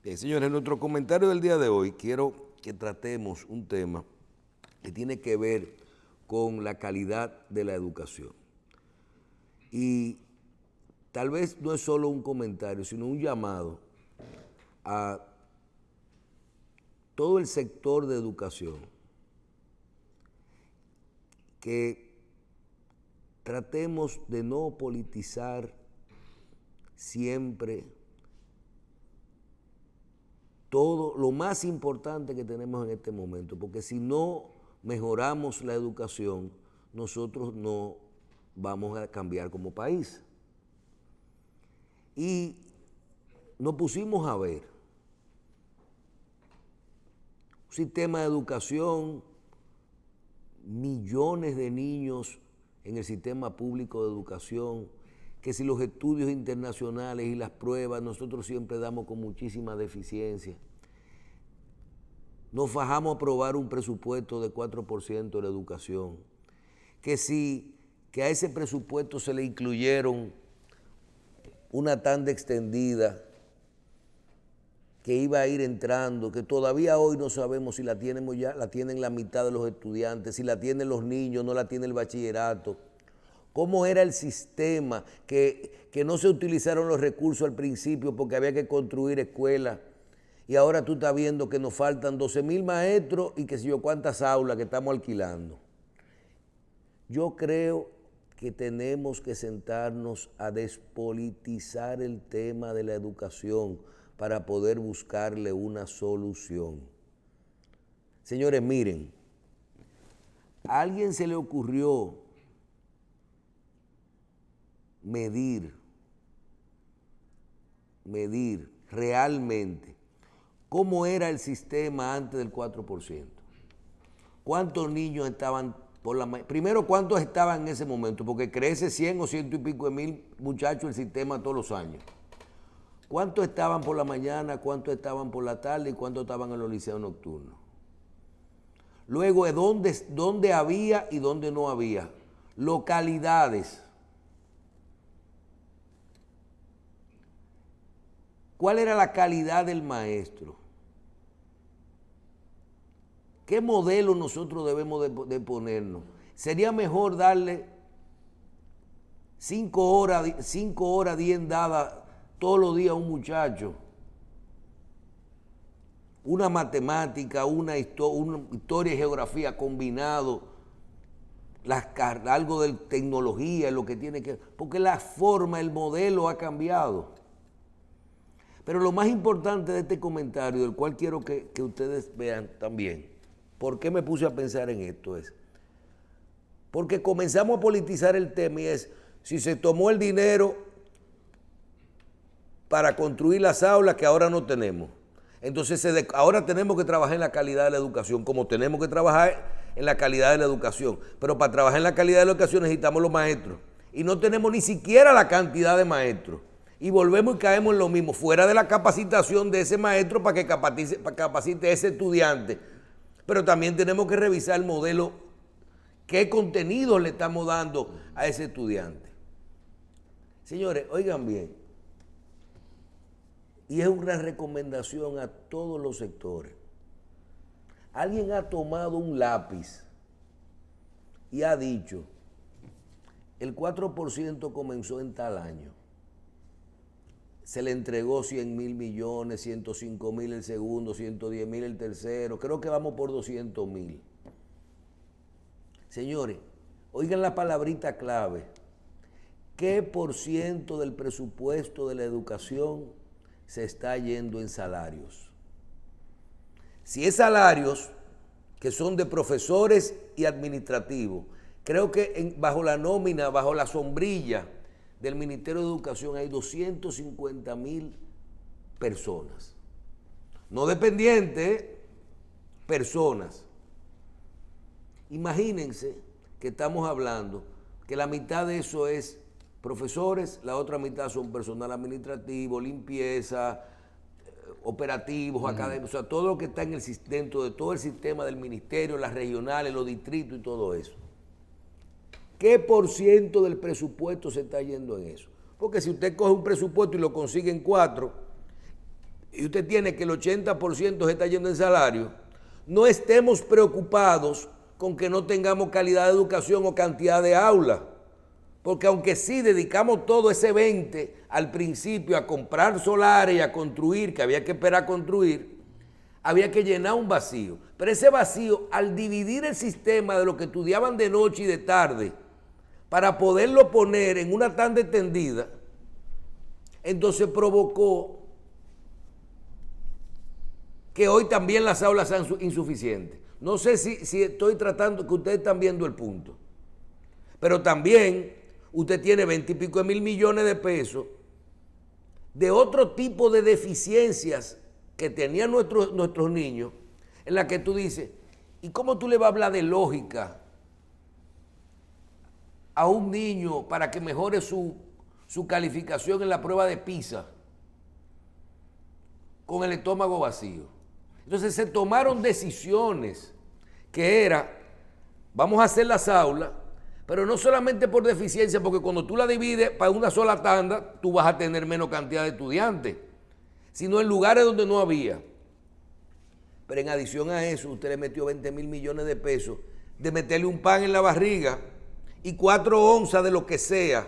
Bien, señores, en nuestro comentario del día de hoy quiero que tratemos un tema que tiene que ver con la calidad de la educación. Y tal vez no es solo un comentario, sino un llamado a todo el sector de educación que tratemos de no politizar siempre todo lo más importante que tenemos en este momento, porque si no mejoramos la educación, nosotros no vamos a cambiar como país. Y nos pusimos a ver un sistema de educación, millones de niños en el sistema público de educación, que si los estudios internacionales y las pruebas nosotros siempre damos con muchísima deficiencia. Nos fajamos a aprobar un presupuesto de 4% de la educación, que a ese presupuesto se le incluyeron una tanda extendida que iba a ir entrando, que todavía hoy no sabemos si la tenemos ya, la tienen la mitad de los estudiantes, si la tienen los niños, no la tiene el bachillerato. ¿Cómo era el sistema? Que no se utilizaron los recursos al principio porque había que construir escuelas. Y ahora tú estás viendo que nos faltan 12,000 maestros y que sé yo cuántas aulas que estamos alquilando. Yo creo que tenemos que sentarnos a despolitizar el tema de la educación para poder buscarle una solución. Señores, miren, a alguien se le ocurrió medir realmente cómo era el sistema antes del 4%. ¿Cuántos niños estaban por la mañana? Primero, ¿cuántos estaban en ese momento? Porque crece 100 o 100 y pico de mil muchachos el sistema todos los años. ¿Cuántos estaban por la mañana? ¿Cuántos estaban por la tarde? ¿Y cuántos estaban en los liceos nocturnos? Luego, ¿dónde había y dónde no había? Localidades. ¿Cuál era la calidad del maestro? ¿Qué modelo nosotros debemos de ponernos? ¿Sería mejor darle 5 horas bien dadas todos los días a un muchacho? Una matemática, una historia y geografía combinado, algo de tecnología, lo que tiene que... Porque la forma, el modelo ha cambiado. Pero lo más importante de este comentario, del cual quiero que ustedes vean también, ¿por qué me puse a pensar en esto? Es porque comenzamos a politizar el tema y es si se tomó el dinero para construir las aulas que ahora no tenemos. Entonces ahora tenemos que trabajar en la calidad de la educación, como tenemos que trabajar en la calidad de la educación. Pero para trabajar en la calidad de la educación necesitamos los maestros. Y no tenemos ni siquiera la cantidad de maestros. Y volvemos y caemos en lo mismo, fuera de la capacitación de ese maestro para que capacite a ese estudiante. Pero también tenemos que revisar el modelo, qué contenido le estamos dando a ese estudiante. Señores, oigan bien, y es una recomendación a todos los sectores. Alguien ha tomado un lápiz y ha dicho, el 4% comenzó en tal año. Se le entregó 100,000 millones, 105,000 el segundo, 110,000 el tercero, creo que vamos por 200,000. Señores, oigan la palabrita clave. ¿Qué % del presupuesto de la educación se está yendo en salarios? Si es salarios que son de profesores y administrativos, creo que bajo la nómina, bajo la sombrilla del Ministerio de Educación hay 250,000 personas. No dependientes, personas. Imagínense que estamos hablando que la mitad de eso es profesores, la otra mitad son personal administrativo, limpieza, operativos, académicos, o sea, todo lo que está dentro de todo el sistema del ministerio, las regionales, los distritos y todo eso. ¿Qué % del presupuesto se está yendo en eso? Porque si usted coge un presupuesto y lo consigue en 4, y usted tiene que el 80% se está yendo en salario, no estemos preocupados con que no tengamos calidad de educación o cantidad de aulas. Porque aunque sí dedicamos todo ese 20 al principio a comprar solares y a construir, que había que esperar a construir, había que llenar un vacío. Pero ese vacío, al dividir el sistema de lo que estudiaban de noche y de tarde, para poderlo poner en una tanda extendida, entonces provocó que hoy también las aulas sean insuficientes. No sé si estoy tratando, que ustedes están viendo el punto. Pero también usted tiene 20 y pico de mil millones de pesos de otro tipo de deficiencias que tenían nuestros niños, en la que tú dices, ¿y cómo tú le vas a hablar de lógica a un niño para que mejore su calificación en la prueba de PISA con el estómago vacío? Entonces se tomaron decisiones que era, vamos a hacer las aulas, pero no solamente por deficiencia, porque cuando tú la divides para una sola tanda, tú vas a tener menos cantidad de estudiantes, sino en lugares donde no había. Pero en adición a eso, usted le metió 20 mil millones de pesos de meterle un pan en la barriga y 4 onzas de lo que sea.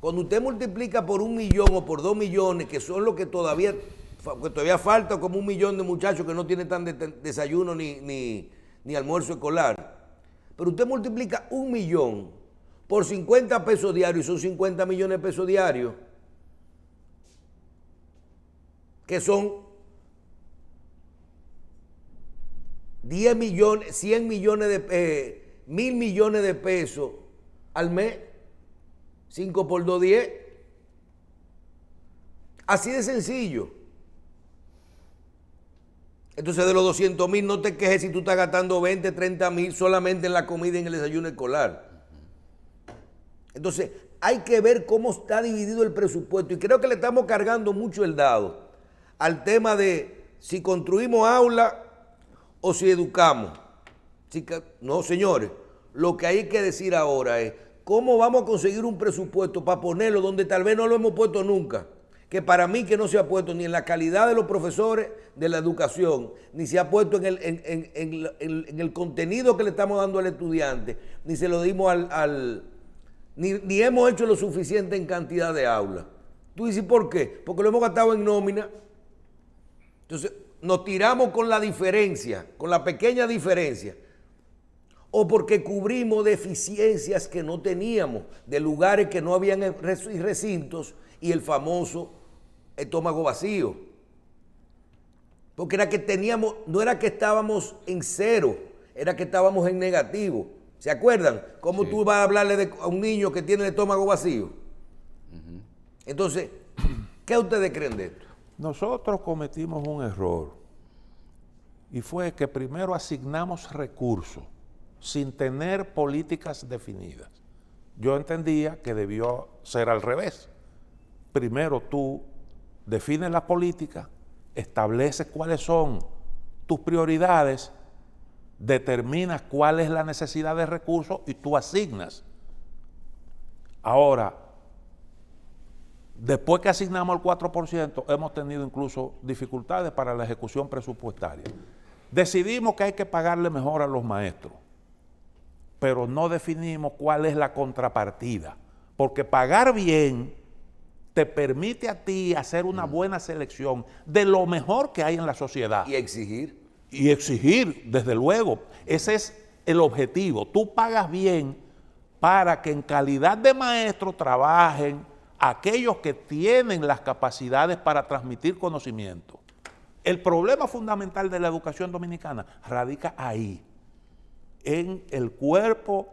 Cuando usted multiplica por 1 millón o por 2 millones, que son los que todavía falta como 1 millón de muchachos que no tienen tan desayuno ni almuerzo escolar. Pero usted multiplica 1 millón por 50 pesos diarios y son 50 millones de pesos diarios, que son 10 millones, 100 millones de 1.000 millones de pesos al mes, 5 por 2, 10. Así de sencillo. Entonces de los 200.000 no te quejes si tú estás gastando 20, 30.000 solamente en la comida y en el desayuno escolar. Entonces hay que ver cómo está dividido el presupuesto y creo que le estamos cargando mucho el dado al tema de si construimos aulas o si educamos. No, señores, lo que hay que decir ahora es cómo vamos a conseguir un presupuesto para ponerlo donde tal vez no lo hemos puesto nunca. Que para mí que no se ha puesto ni en la calidad de los profesores de la educación, ni se ha puesto en el contenido que le estamos dando al estudiante, ni se lo dimos ni hemos hecho lo suficiente en cantidad de aulas. Tú dices, ¿por qué? Porque lo hemos gastado en nómina. Entonces, nos tiramos con la diferencia, con la pequeña diferencia, o porque cubrimos deficiencias que no teníamos, de lugares que no habían recintos y el famoso estómago vacío. Porque era que teníamos, no era que estábamos en cero, era que estábamos en negativo. ¿Se acuerdan? ¿Cómo tú vas a hablarle a un niño que tiene el estómago vacío? Entonces, ¿qué ustedes creen de esto? Nosotros cometimos un error y fue que primero asignamos recursos sin tener políticas definidas. Yo entendía que debió ser al revés. Primero tú defines la política, estableces cuáles son tus prioridades, determinas cuál es la necesidad de recursos y tú asignas. Ahora, después que asignamos el 4%, hemos tenido incluso dificultades para la ejecución presupuestaria. Decidimos que hay que pagarle mejor a los maestros, pero no definimos cuál es la contrapartida, porque pagar bien te permite a ti hacer una buena selección de lo mejor que hay en la sociedad. Y exigir. Y exigir, desde luego. Ese es el objetivo. Tú pagas bien para que en calidad de maestro trabajen aquellos que tienen las capacidades para transmitir conocimiento. El problema fundamental de la educación dominicana radica ahí, en el cuerpo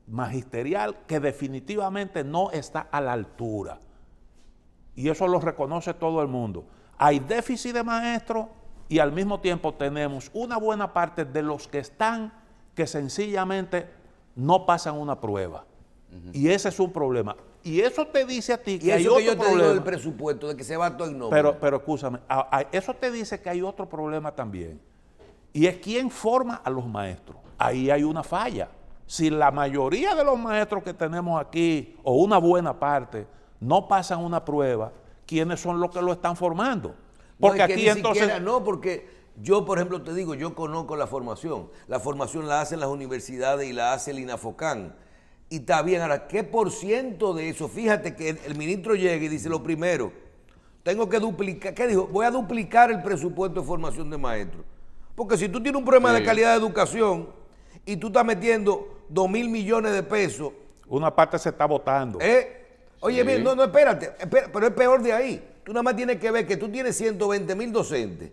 magisterial que definitivamente no está a la altura. Y eso lo reconoce todo el mundo. Hay déficit de maestros y al mismo tiempo tenemos una buena parte de los que están que sencillamente no pasan una prueba. Y ese es un problema. Y eso te dice a ti que hay otro problema. Y eso que yo te digo del presupuesto, de que se va todo en nómina. Pero escúchame, eso te dice que hay otro problema también. Y es quién forma a los maestros. Ahí hay una falla. Si la mayoría de los maestros que tenemos aquí, o una buena parte, no pasan una prueba, ¿quiénes son los que lo están formando? Porque no, es que aquí ni entonces... siquiera, no, porque yo, por ejemplo, te digo, yo conozco la formación. La formación la hacen las universidades y la hace el INAFOCAN. Y está bien. Ahora, ¿qué por ciento de eso? Fíjate que el ministro llega y dice lo primero, tengo que duplicar, ¿qué dijo? Voy a duplicar el presupuesto de formación de maestros. Porque si tú tienes un problema de calidad de educación y tú estás metiendo 2.000 millones de pesos. Una parte se está votando. Oye, bien, no, espérate, pero es peor de ahí. Tú nada más tienes que ver que tú tienes 120.000 docentes,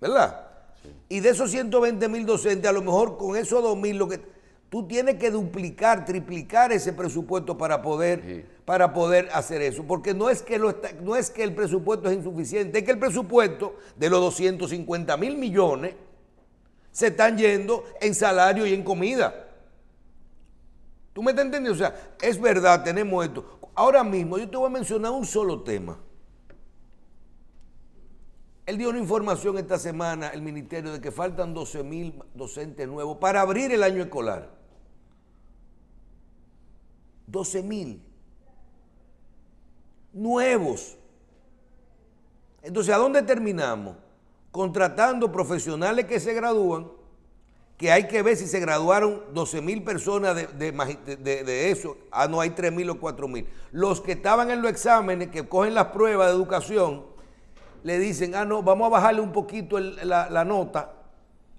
¿verdad? Sí. Y de esos 120.000 docentes, a lo mejor con esos 2.000, lo que tú tienes que duplicar, triplicar ese presupuesto para poder hacer eso. Porque no es que el presupuesto es insuficiente, es que el presupuesto de los 250.000 millones se están yendo en salario y en comida. ¿Tú me estás entendiendo? O sea, es verdad, tenemos esto. Ahora mismo yo te voy a mencionar un solo tema. Él dio una información esta semana, el ministerio, de que faltan 12.000 docentes nuevos para abrir el año escolar. 12.000 nuevos. Entonces, ¿a dónde terminamos? Contratando profesionales que se gradúan, que hay que ver si se graduaron 12.000 personas de eso. Ah, no, hay 3.000 o 4.000. Los que estaban en los exámenes, que cogen las pruebas de educación, le dicen, no, vamos a bajarle un poquito la nota.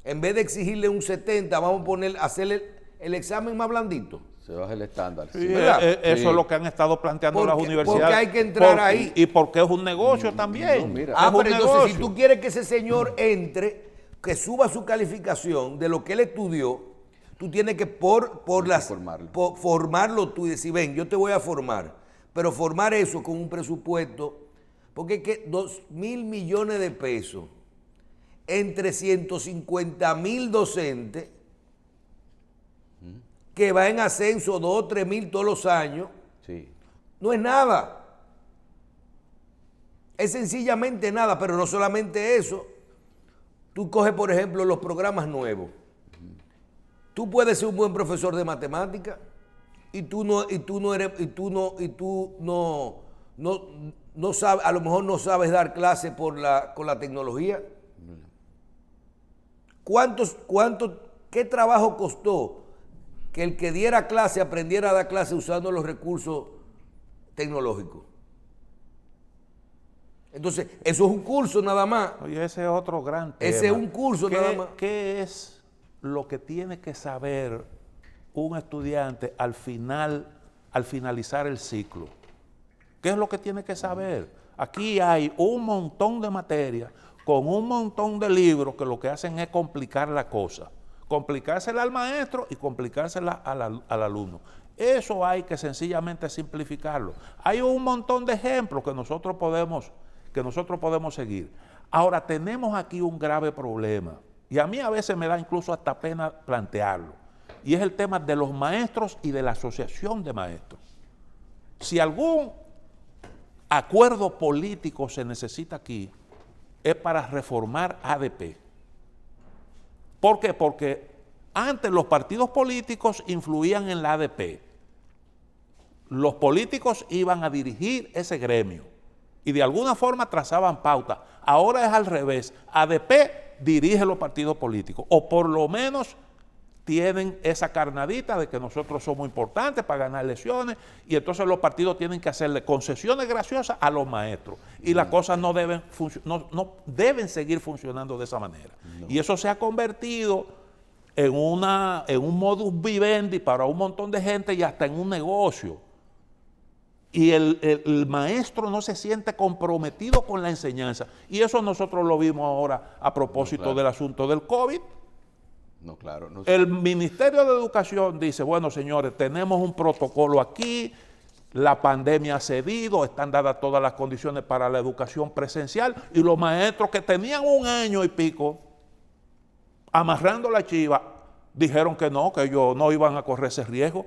En vez de exigirle un 70, vamos a hacerle el examen más blandito. Se baja el estándar. Sí, eso es lo que han estado planteando las universidades. Porque hay que entrar ahí. Y porque es un negocio también. No, mira. Pero entonces, si tú quieres que ese señor entre, que suba su calificación de lo que él estudió, tú tienes que formarlo tú y decir, ven, yo te voy a formar. Pero formar eso con un presupuesto, porque es que 2.000 millones de pesos entre 150.000 docentes, que va en ascenso 2 o 3.000 todos los años, no es nada. Es sencillamente nada, pero no solamente eso. Tú coges, por ejemplo, los programas nuevos. Tú puedes ser un buen profesor de matemática y tú no sabes, a lo mejor no sabes dar clases con la tecnología. ¿Qué trabajo costó que el que diera clase aprendiera a dar clase usando los recursos tecnológicos? Entonces, eso es un curso nada más. Oye, ese es otro gran tema. Ese es un curso nada más. ¿Qué es lo que tiene que saber un estudiante al finalizar el ciclo? ¿Qué es lo que tiene que saber? Aquí hay un montón de materias con un montón de libros que lo que hacen es complicar la cosa. Complicársela al maestro y complicársela al alumno. Eso hay que sencillamente simplificarlo. Hay un montón de ejemplos que nosotros podemos seguir. Ahora, tenemos aquí un grave problema, y a mí a veces me da incluso hasta pena plantearlo, y es el tema de los maestros y de la asociación de maestros. Si algún acuerdo político se necesita aquí, es para reformar ADP. ¿Por qué? Porque antes los partidos políticos influían en la ADP. Los políticos iban a dirigir ese gremio y de alguna forma trazaban pauta. Ahora es al revés. ADP dirige los partidos políticos, o por lo menos tienen esa carnadita de que nosotros somos importantes para ganar elecciones, y entonces los partidos tienen que hacerle concesiones graciosas a los maestros, y las cosas no deben seguir funcionando de esa manera. No. Y eso se ha convertido en un modus vivendi para un montón de gente y hasta en un negocio. Y el maestro no se siente comprometido con la enseñanza. Y eso nosotros lo vimos ahora a propósito del asunto del COVID. El Ministerio de Educación dice, bueno, señores, tenemos un protocolo aquí, la pandemia ha cedido, están dadas todas las condiciones para la educación presencial, y los maestros que tenían 1 año y pico amarrando la chiva, dijeron que ellos no iban a correr ese riesgo.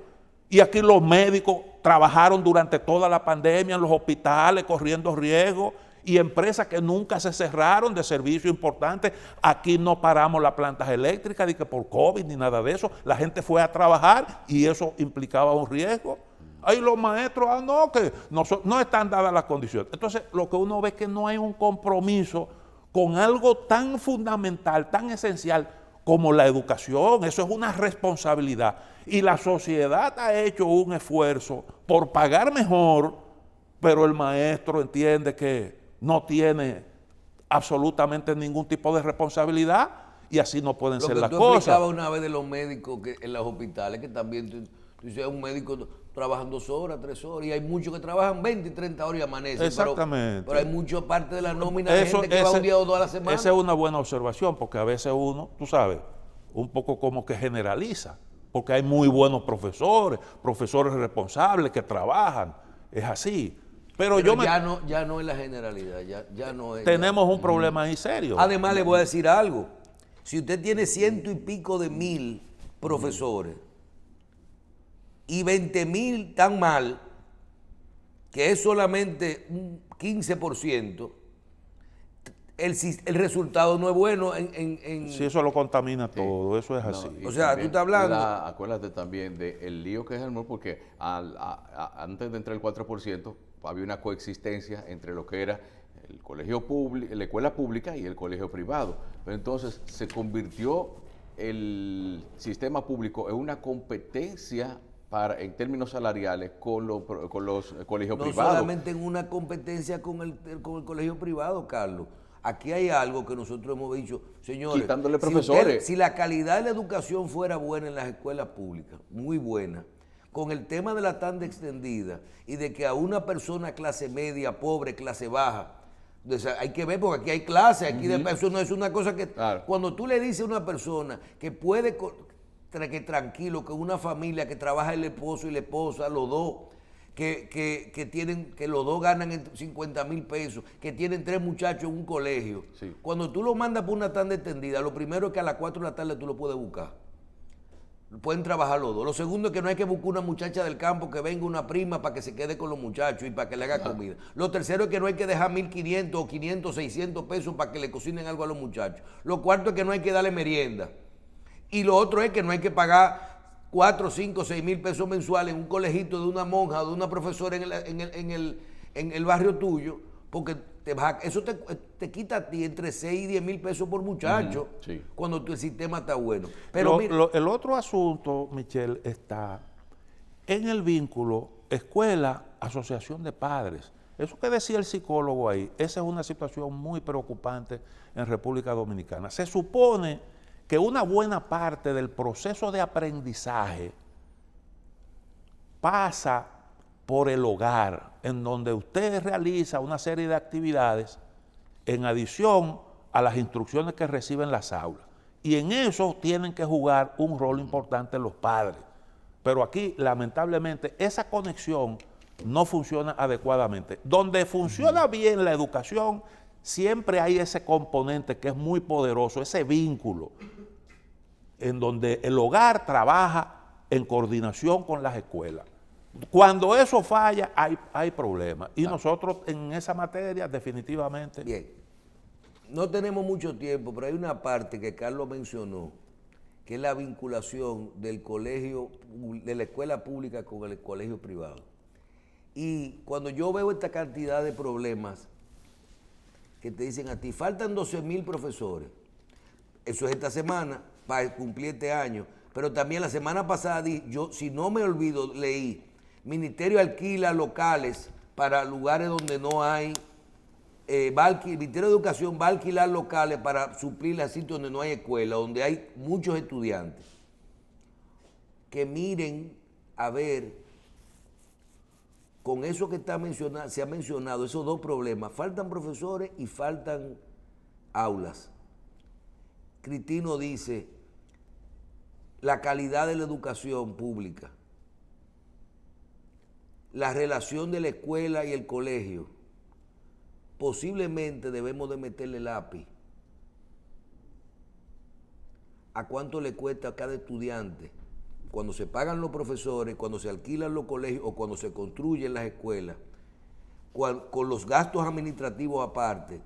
Y aquí los médicos trabajaron durante toda la pandemia en los hospitales, corriendo riesgo, y empresas que nunca se cerraron de servicios importantes. Aquí no paramos las plantas eléctricas ni que por COVID ni nada de eso. La gente fue a trabajar y eso implicaba un riesgo. Ahí los maestros, que no están dadas las condiciones. Entonces, lo que uno ve es que no hay un compromiso con algo tan fundamental, tan esencial como la educación. Eso es una responsabilidad. Y la sociedad ha hecho un esfuerzo por pagar mejor, pero el maestro entiende que no tiene absolutamente ningún tipo de responsabilidad y así no pueden ser las Lo que tú cosas. explicabas una vez de los médicos que en los hospitales, que también tú dices, un médico trabajan 2 horas, 3 horas, y hay muchos que trabajan 20 y 30 horas y amanecen. Exactamente. Pero hay mucha parte de la nómina de gente que va un día o 2 a la semana. Esa es una buena observación, porque a veces uno, tú sabes, un poco como que generaliza, porque hay muy buenos profesores, profesores responsables que trabajan, es así. Pero ya no es la generalidad, ya no es. Tenemos un problema ahí serio. Además, le voy a decir algo. Si usted tiene 100 y pico de mil profesores y 20,000 tan mal, que es solamente un 15%, el resultado no es bueno Si eso lo contamina todo, eso es así. O sea, tú estás hablando. Acuérdate también del lío que es el porque antes de entrar el 4%, había una coexistencia entre lo que era el colegio público, la escuela pública y el colegio privado. Pero entonces se convirtió el sistema público en una competencia en términos salariales con los colegios privados. No solamente en una competencia con el colegio privado, Carlos. Aquí hay algo que nosotros hemos dicho, señores. Quitándole profesores. Si la calidad de la educación fuera buena en las escuelas públicas, muy buena, con el tema de la tanda extendida y de que a una persona clase media, pobre, clase baja, hay que ver, porque aquí hay clases, aquí eso no es una cosa que... Claro. Cuando tú le dices a una persona que puede, que tranquilo, que una familia que trabaja el esposo y la esposa, los dos, que los dos ganan 50,000 pesos, que tienen 3 muchachos en un colegio. Sí. Cuando tú lo mandas por una tanda extendida, lo primero es que a las 4 de la tarde tú lo puedes buscar. Pueden trabajar los dos. Lo segundo es que no hay que buscar una muchacha del campo que venga una prima para que se quede con los muchachos y para que le haga comida. Lo tercero es que no hay que dejar 1,500 o 500, 600 pesos para que le cocinen algo a los muchachos. Lo cuarto es que no hay que darle merienda. Y lo otro es que no hay que pagar 4, 5, 6 mil pesos mensuales en un colegito de una monja o de una profesora en el barrio tuyo, porque eso te quita a ti entre 6 y 10 mil pesos por muchacho, sí, cuando el sistema está bueno. Pero el otro asunto, Michelle, está en el vínculo escuela-asociación de padres. Eso que decía el psicólogo ahí, esa es una situación muy preocupante en República Dominicana. Se supone que una buena parte del proceso de aprendizaje pasa por el hogar, en donde usted realiza una serie de actividades en adición a las instrucciones que recibe en las aulas. Y en eso tienen que jugar un rol importante los padres. Pero aquí, lamentablemente, esa conexión no funciona adecuadamente. Donde funciona bien la educación, siempre hay ese componente que es muy poderoso, ese vínculo, en donde el hogar trabaja en coordinación con las escuelas. Cuando eso falla, hay problemas. Y nosotros en esa materia definitivamente... Bien, no tenemos mucho tiempo, pero hay una parte que Carlos mencionó, que es la vinculación del colegio, de la escuela pública con el colegio privado. Y cuando yo veo esta cantidad de problemas que te dicen a ti, faltan 12,000 profesores, eso es esta semana, para cumplir este año, pero también la semana pasada, yo, si no me olvido, leí, Ministerio alquila locales para lugares donde no hay, el Ministerio de Educación va a alquilar locales para suplir a sitios donde no hay escuela, donde hay muchos estudiantes. Que miren, a ver, con eso que se ha mencionado, esos dos problemas, faltan profesores y faltan aulas. Cristino dice, la calidad de la educación pública, la relación de la escuela y el colegio, posiblemente debemos de meterle lápiz a cuánto le cuesta a cada estudiante cuando se pagan los profesores, cuando se alquilan los colegios o cuando se construyen las escuelas, con los gastos administrativos aparte,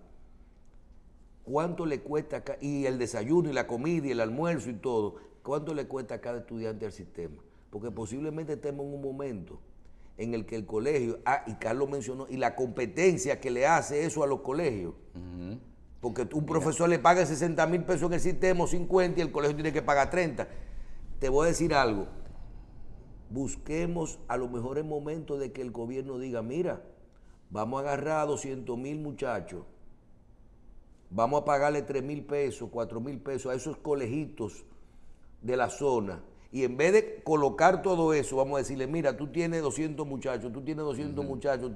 cuánto le cuesta, y el desayuno y la comida y el almuerzo y todo, cuánto le cuesta a cada estudiante al sistema. Porque posiblemente estemos en un momento en el que el colegio, y Carlos mencionó, y la competencia que le hace eso a los colegios, Porque un profesor le paga 60,000 pesos en el sistema, 50, y el colegio tiene que pagar 30. Te voy a decir algo. Busquemos a lo mejor el momento de que el gobierno diga, mira, vamos a agarrar a 200,000 muchachos, vamos a pagarle 3,000 pesos, 4,000 pesos a esos colegitos de la zona. Y en vez de colocar todo eso, vamos a decirle, mira, tú tienes 200 muchachos, tú tienes 200 muchachos.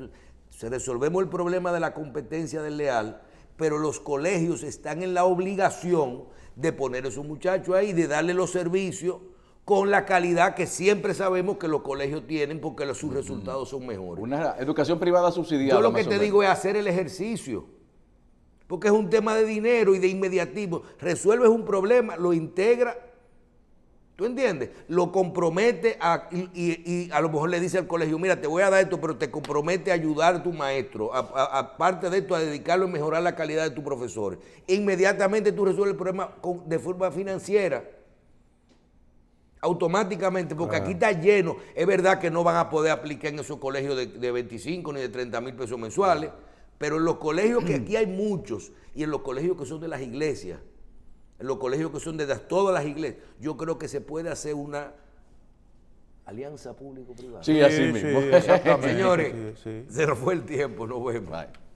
Resolvemos el problema de la competencia desleal, pero los colegios están en la obligación de poner a esos muchachos ahí, de darle los servicios con la calidad que siempre sabemos que los colegios tienen porque sus resultados son mejores. Una educación privada subsidiada. Yo lo que te digo es hacer el ejercicio, porque es un tema de dinero y de inmediatismo. Resuelves un problema, lo integra, ¿tú entiendes? Lo compromete y a lo mejor le dice al colegio, mira, te voy a dar esto, pero te compromete a ayudar a tu maestro, aparte de esto, a dedicarlo a mejorar la calidad de tus profesores. Inmediatamente tú resuelves el problema de forma financiera. Automáticamente, porque aquí está lleno. Es verdad que no van a poder aplicar en esos colegios de 25 ni de 30,000 pesos mensuales, pero en los colegios que aquí hay muchos, y en los colegios que son de las iglesias, en los colegios que son de todas las iglesias, yo creo que se puede hacer una alianza público-privada. Sí, así mismo. exactamente. Señores, Sí. se nos fue el tiempo, nos vemos. Bye.